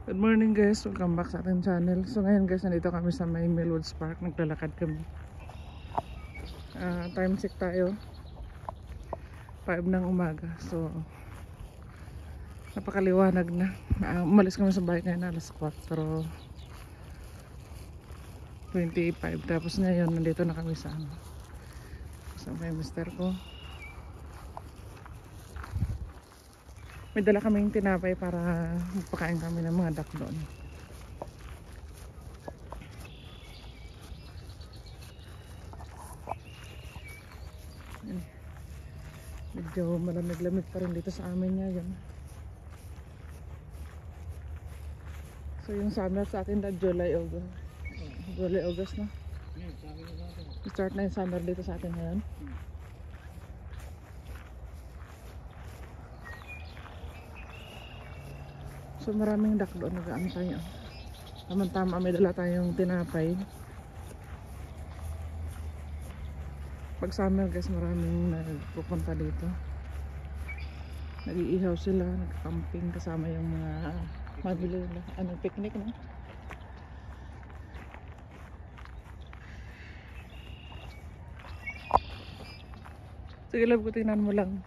Good morning guys, welcome back sa ating channel. So ngayon guys, nandito kami sa may Millwoods Park. Naglalakad kami. Time check tayo 5 ng umaga. So napakaliwanag na. Umalis kami sa bahay ngayon alas 4:25. Tapos ngayon nandito na kami sa may mister ko. May dala kaming tinapay para magpakain kami ng mga duck doon. Medyo malamig-lamig pa rin dito sa amin ngayon. So yung summer sa atin na July, August na. Start na yung summer dito sa atin ngayon. So maraming duck doon nag-aantay. Tama-tama may dala tayong tinapay. Pag summer guys, maraming nagpupunta dito. Nag-iihaw sila, nag-camping kasama yung mga mabili na picnic no? Sige love ko, tingnan mo lang.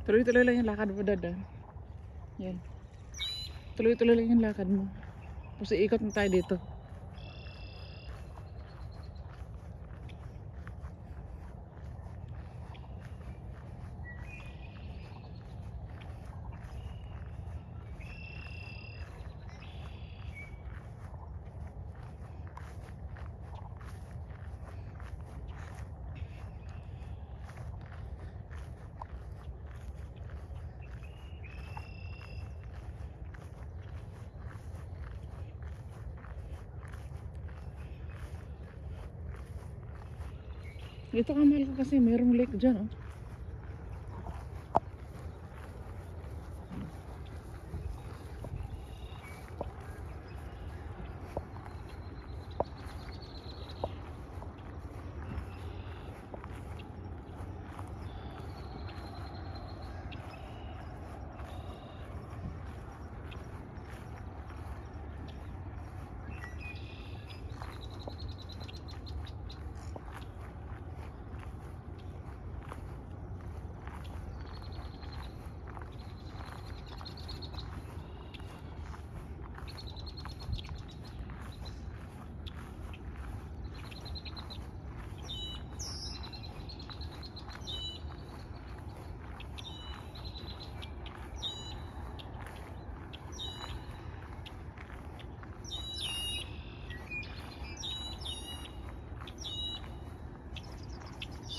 Tuloy-tuloy lang yung lakad mo, Dada. Yan. Tuloy-tuloy lang yung lakad mo. Tapos iikot na tayo dito. Dito ka mahal ko kasi mayroong lake dyan. Oh.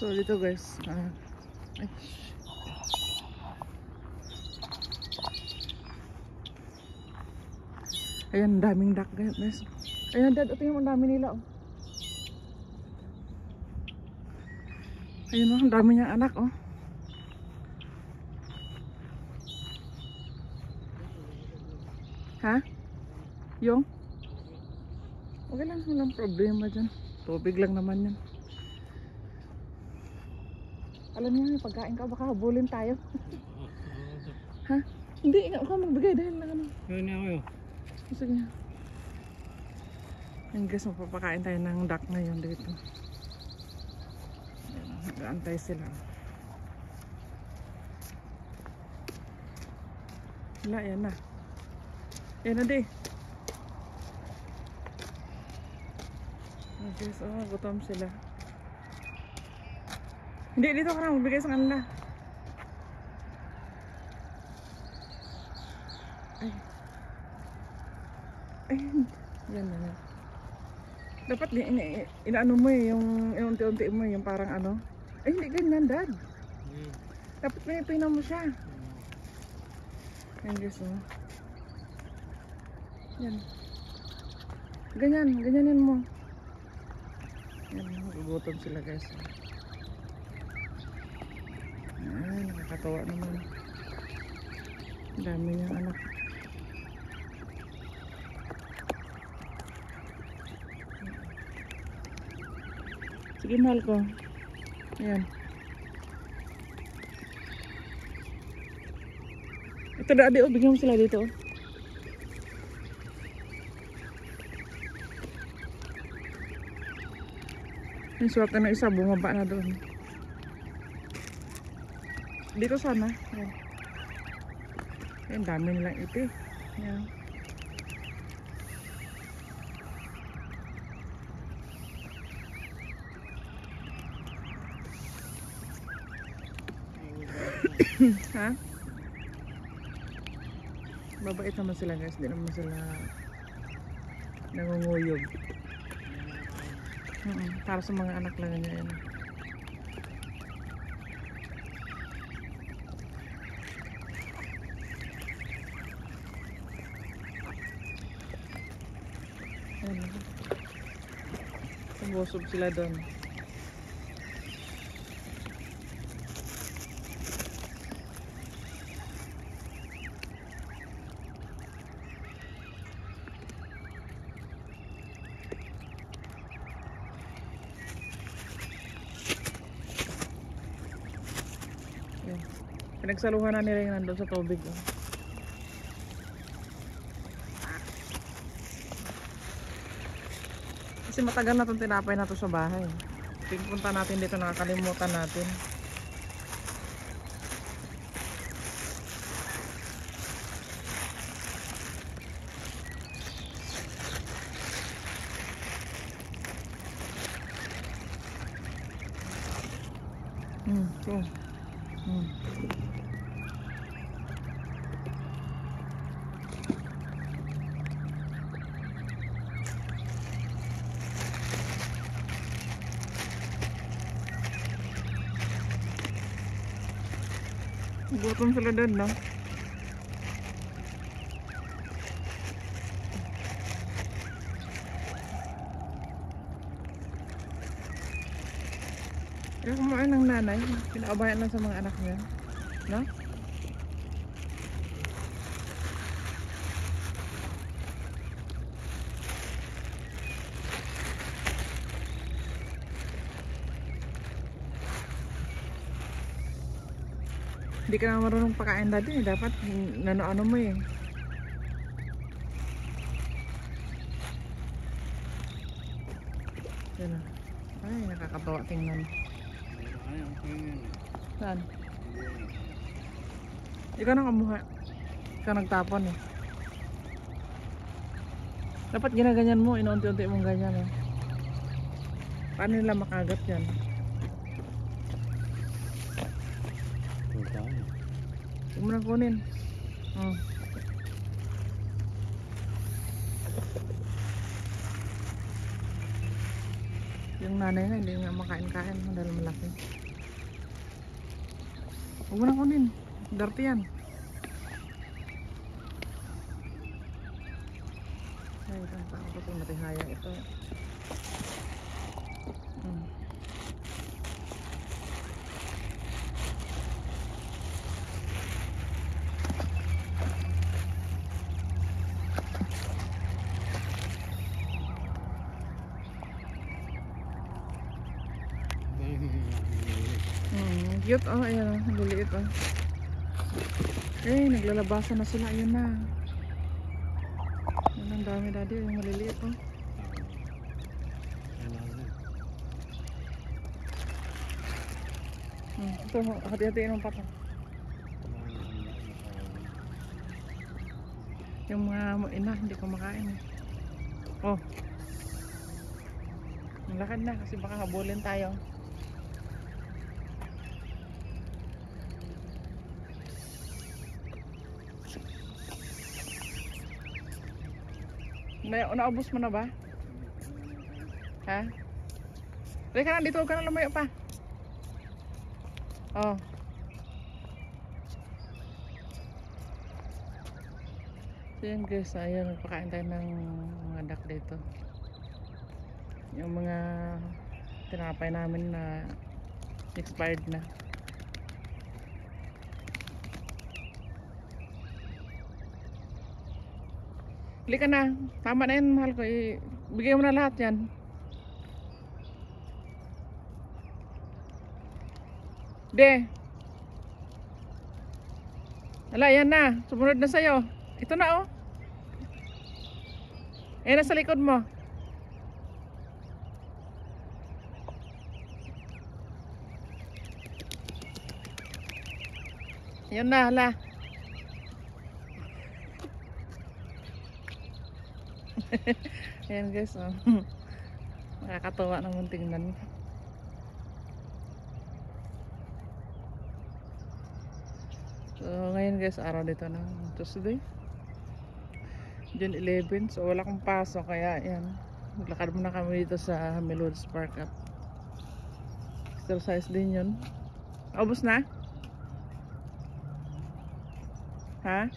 So dito guys, ayan, daming duck guys. Ayan Dad, ito yung dami nila oh. Ayan oh, ang dami niyang anak oh. Ha? Yung? Okay lang, walang problema dyan. Tubig lang naman yan. Alam niyo, may pagkain ka, baka habulin tayo. Ha? Hindi, ako magbigay dahil na ano. Kaya na ako yun. Sige nga. Yung guys, magpapakain tayo ng duck ngayon dito. Nag-aantay sila. Wala, yan na. Yan na di. Okay, so gutom sila. Hindi, dito ka na magbigay sa kanila. Ay, yan na. Dapat inaano mo eh, yung unti-unti mo yung parang ano. Ay, hindi ganyan Dad. Dapat pinipinan mo siya. Yan guys, oh. Yan. Ganyanin mo. Yan, nagugutom sila guys. Yan, nakakatawa naman. Ang dami niyang anak. Sige, mahal ko. Yan. Ito na, adi, oh, bigyan mo sila dito, oh. Yung swerte na isa, bumaba na doon. Dito sana. Yan. Yan, dami nilang iti. Yan. Ha? Mabait naman sila guys, hindi naman sila nangunguyog. Para sa mga anak lang niya yan. Sumusob sila doon. Pinagsaluhan na nila yung nandun sa tubig. Oh. Kasi matagal na itong tinapay na ito sa bahay. Pagpunta natin dito, nakakalimutan natin. Cool. Gutom sila doon, no? Kaya kumain ng nanay, pinaabayan lang sa mga anak niya, no? Hindi ka na marunong pakain dati, dapat nano-ano mo eh. Yan na. Ay, nakakatawa tingnan. Saan? Ikaw nang kamuha. Ikaw nagtapon eh. Dapat ginaganyan mo, inaunti-unti mong ganyan eh. Paano nila makagat yan? Huwag mo nang kunin. Yung nanay na hindi nga makain-kain dahil malaki. Huwag mo nang kunin. Dirty yan. Ay, paano ko itong matihaya ito. Cute, oh, ayan, oh, liliit, oh. Eh, naglalabasan na sila, ayun na. Yan ang dami daddy, yung maliliit, oh. Ito, hati-hatiin mo pa to. Yung mga ina, hindi ko makain. Oh. Lakad na, kasi baka habulin tayo. Naubos mo na ba? Ha? Teka na dito, huwag ka na lumayo pa. Oh. So yun guys, ayun, magpakain tayo ng mga duck dito. Yung mga tinapay namin na expired na. Huli ka na, tama na yan mahal ko, bigay mo na lahat yan. De, wala, yan na, sumunod na sa'yo. Ito na oh. Eh, nasa likod mo. Yan na, hala. Ayan guys, oh. Nakakatawa naman tingnan. So ngayon guys, araw dito ng Tuesday, June 11. So wala akong pasok, kaya yan, maglakad muna kami dito sa Melrose Park at exercise din yun. Ubus na? Ha?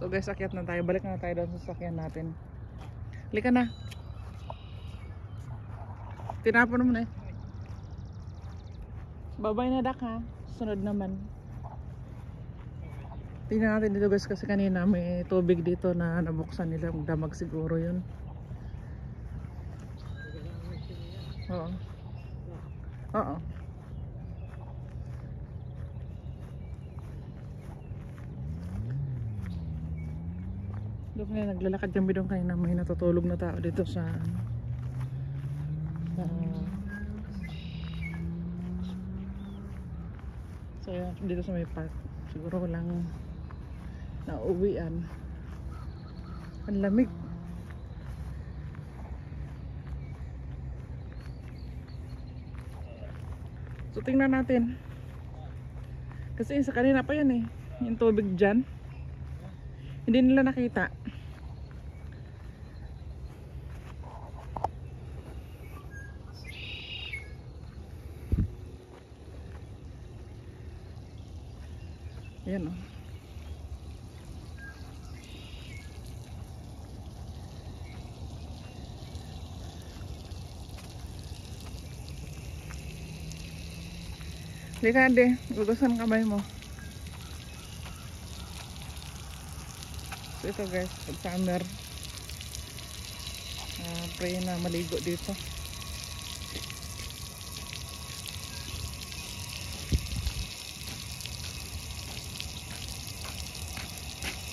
So guys, akyat na tayo. Balik na tayo doon sa sakyan natin. Halika na. Tinapon mo na eh. Babay na dak ha. Sunod naman. Tingnan natin dito guys, kasi kanina may tubig dito na nabuksan nila. Damag siguro yun. Oo. Oo. Doon kaya naglalakad kami doon kanina, may natutulog na tao dito sa so yan, dito sa may park. Siguro walang nauwian. Ang lamig. So tingnan natin, kasi sa kanina pa yan eh, yung tubig dyan hindi nila nakita. Ayan oh. Halika ade, gugusan kamay mo. So ito guys, pag summer, pray na maligo dito.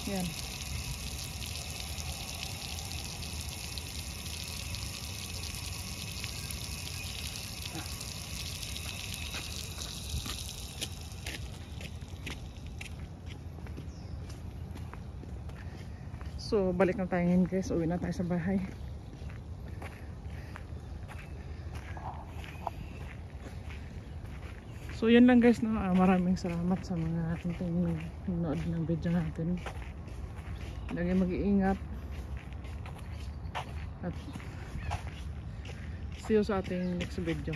Yan. So balik na tayo ngayon guys, uwi na tayo sa bahay. So yun lang guys, no? Maraming salamat sa mga nanood ng video natin. Lagi mag-iingat at see you sa ating next video.